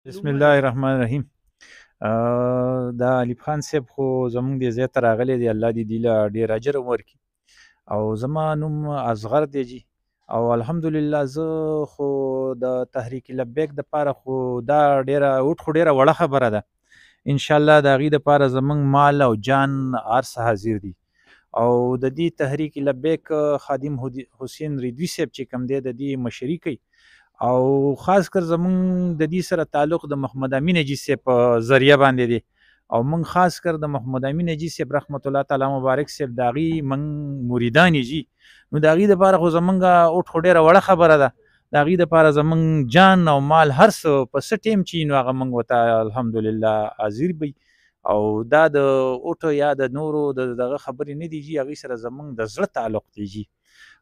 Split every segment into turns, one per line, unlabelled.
بسم الله الرحمن الرحیم. دا ایوب خان صاحب خو زمونږ دې ځای ته راغلی دی، الله دې دې له ډېر اجر ورکړي. او زما نوم اصغر دی جي، او الحمدلله زه خو د تحریک لبیک دپاره خو دا ډېره خو ډېره وړه خبره ده. انشاءالله د هغې دپاره زمونږ مال او جان هر څه حاضر دي. او د دې تحریک لبیک خادم حسین رضوي صاحب چې کوم دی د دې مشري کوي، او خاص کر زمونږ د دې سره تعلق د محمد امین اجي صاحب په ذریعه باندې دی. او موږ خاص کر د محمد امین اجي صاحب رحمت الله تعالی مبارک صاحب د هغې موږ مریدان یې جي. نو د هغې دپاره خو زمونږ اوټ خو ډېره وړه خبره ده. د هغې دپاره زمونږ جان او مال هر څه په څه ټیم چې نو هغه موږ ورته الحمدلله حاضر وي. او دا د اوټو یا د نورو دغه خبرې نه دي جي، هغې سره زمونږ د زړه تعلق دی جي،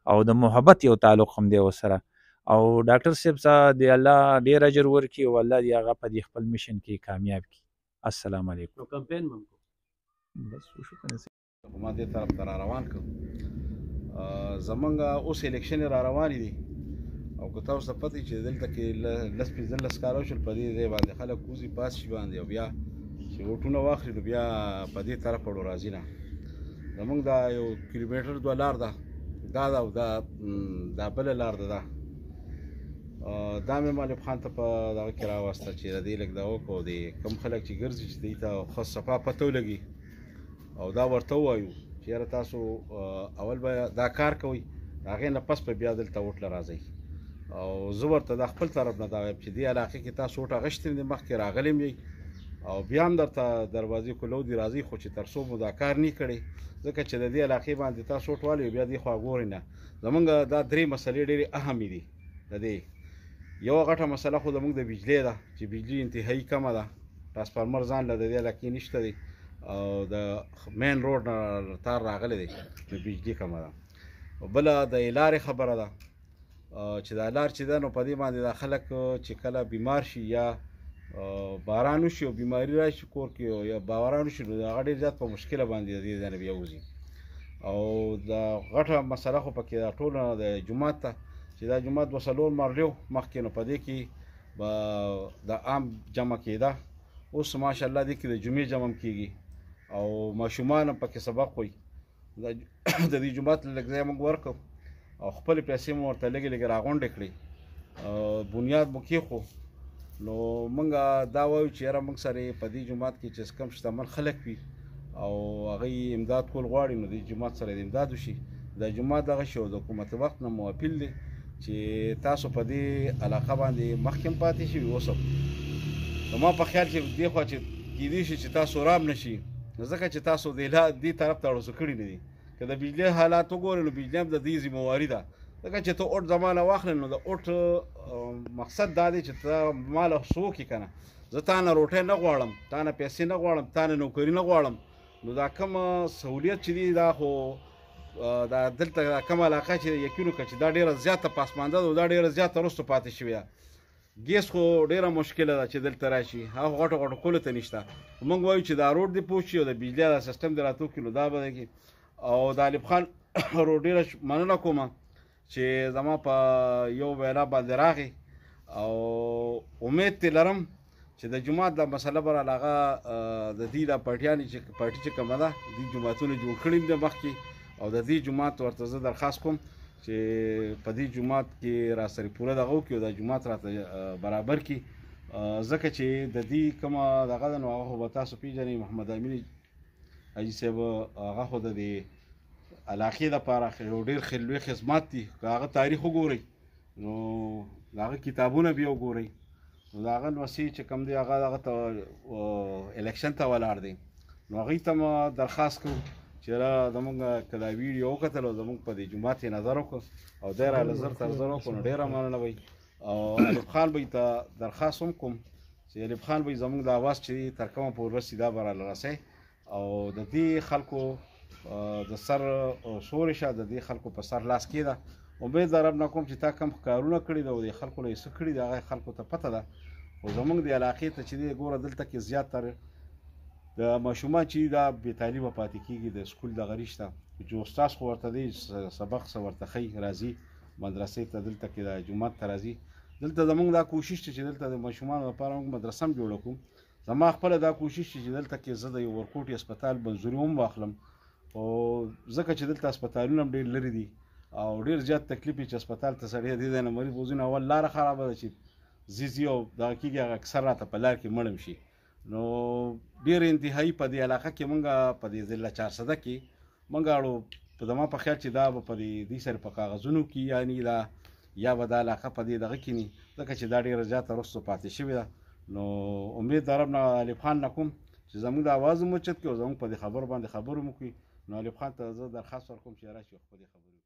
او د محبت یو تعلق هم دی ورسره. او ډاکټر صاحب دی الله ډېر اجر ورکړي، او الله دې هغه په دې خپل میشن کې کامیاب کړي. السلام علیکم.
نو کمپین مو
بس وشو کنه
ما دې طرف ته را روان کړ. زمونږ اوس الیکشن را روانې دي، او که تاسو ته پته چې دلته کې لس پنځلس کاله وشول په دې ځای باندې خلک کوزي پاس شي باندې، او بیا چې ووټونه واخلي نو بیا په دې طرف وړو راځي نه. زمونږ دا یو کیلومیټر دوه لار ده، دا ده او دا بله لار ده. دا مې ایوب خان ته په دغه کې راوسته چې د دې لږ دا وکړو، د کوم خلک چې ګرځي چې دوی ته ښه صفا پته ولګي، او دا ورته ووایو چې یاره تاسو اول به دا کار کوئ، د هغې نه پس به بیا دلته ووټ له راځئ. او زه ورته د خپل طرف نه دا وایم چې دې علاقې کې تاسو ووټ اخیستی دی، مخکې راغلی یم یئ، او بیا هم درته دروازې کولو دي راځئ، خو چې تر څو مو دا کار نه کړی، ځکه چې د دې علاقې باندې تاسو ووټ والئ بیا دې خوا ګورئ نه. زمونږ دا درې مسلې ډېرې اهمې دي. د دې یوه غټه مسله خو زموږ د بجلۍ ده چې بجلي انتهایي کمه ده، ټرانسفارمر ځان له د دې علاقې نشته دی، او د مین روډ نه تار راغلی دی نو بجلي کمه ده. بله د لارې خبره ده چې دا لار چې ده نو په دې باندې دا خلک چې کله بیمار شي یا باران وشي او بیماري راشي کور کې، یا باران وشي نو هغه ډېر زیات په مشکله باندې د دې ځای نه بیا وځي. او دا غټه مسله خو پکې دا ټوله د جومات ته چې دا جومات دوه څلور مرلیو مخکې نو په دې کې به د عام جمع کېده، اوس ماشاءالله دې کې د جمعې جمع هم کېږي، او ماشومان هم پکې سبق وایي. د دې جومات لږ ځای موږ ورکړو، او خپلې پیسې مو ورته لږې لږې راغونډې کړې، بنیاد مو کېښو. نو موږ دا وایو چې یاره موږ سره په دې جومات کې چې کم شتمن خلک وي او هغوی امداد کول غواړي، نو دې جومات سره د امداد وشي. دا جومات دغه شي، او د حکومت وخت نه مو اپیل دی چې تاسو په دې علاقه باندې مخکې هم پاتې شوي اوس هم. زما په خیال چې دې خوا چې کیدای شي چې تاسو رام نه شي، ځکه چې تاسو دې طرف ته اړوسو کړي نه دي. که د بجلۍ حالات وګورئ نو بجلۍ هم د دې ذمهواري ده، ځکه چې ته اوټ زمانه واخلې نو د اوټ مقصد دا دی چې ته ماله څه وکړې که نه. زه تا نه روټۍ نه غواړم، تا نه پیسې نه غواړم، تا نه نوکري نه غواړم. نو دا کوم سهولیت چې دی دا خو دا دلته کومه علاقه چې یقین وکړه چې دا ډېره زیاته پاسمانده ده، او دا ډېره زیاته وروسته پاتې شوې ده. ګیس خو ډېره مشکله ده چې دلته راشي، هغه غټو غټو کلو ته نشته. موږ وایو چې دا روډ دې پوه شي او د بجلۍ دا سیسټم دې راته وکړي نو دا به دی. او د ایوب خان روډ ډېره مننه کومه چې زما په یو وینا باندې راغی، او امید ترې لرم چې د جومات دا مسله به هغه د دې دا پارټي چې کومه ده دې جوماتونه جوړ کړي دي مخکې، او د دې جومات ورته زه درخواست کوم چې په دې جومات کې را سره پوره دغه وکړي او دا جومات راته برابر کړي، ځکه چې د دې کومه دغه ده نو هغه خو به تاسو پېژنئ، محمد امین حاجي صاحب هغه خو د دې علاقې دپاره یو ډېر لوی خدمات دي. که هغه تاریخ وګورئ نو د هغه کتابونه بیا وګورئ نو د هغه لمسی چې کوم دی هغه دغه ته الیکشن ته ولاړ دی، نو هغوی ته م درخواست کوو چې زمونږ که دا ویډیو وکتل او زمونږ په دې جومات یې نظر وکړو او دی راله زر تر زر وکړو نو ډېره مننه وی. او ایوب خان به ته درخواست هم کوم چې ایوب خان به زمونږ د اواز چې تر کومه پورې رسي دا به راله رسئ، او د دې خلکو د سر شورشه د دې خلکو په سر لاس کې ده. امید لرم نه کوم چې تا کم کارونه کړي ده او د خلکو له یې څه کړي ده هغه خلکو ته پته ده، خو زمونږ د علاقې ته چې دی ګوره دلته کې زیاتره د ماشومان چې دا بې تعلیمه پاتې کېږي، د سکول دغه نشته، چې استاد خو ورته دی سبق څه ورته ښیي، راځي مدرسې ته دلته کې د جومات ته راځي، دلته زمونږ دا کوشش دی چې دلته د ماشومانو لپاره موږ مدرسه هم جوړه کړو. زما خپله دا کوشش دی چې دلته کې زه د یو ورکوټي هسپتال منظوري هم واخلم، خو ځکه چې دلته هسپتالونه هم ډېر لرې دي او ډېر زیات تکلیف یې چې هسپتال ته سړی دې ځای نه مریض بوځي، نو اول لاره خرابه ده چې ځي او دغه کېږي، هغه اکثر راته په لار کې مړم شي. نو ډېر انتهایي په دې علاقه کې موږ په دې ضلع چارسده کې موږ اړو په زما په خیال چې دا به په دې سره په کاغذونو کې یعنې دا یا به دا علاقه په دې دغه کې نه، ځکه چې دا ډېره زیاته وروسته پاتې شوې ده. نو امید د رب نه الف خان نه کوم چې زموږ د اواز هم اوچت کړي او زموږ په دې خبرو باندې خبرې هم وکړي. نو الف خان ته زه درخواست ورکوم چې راشي خپلې خبرې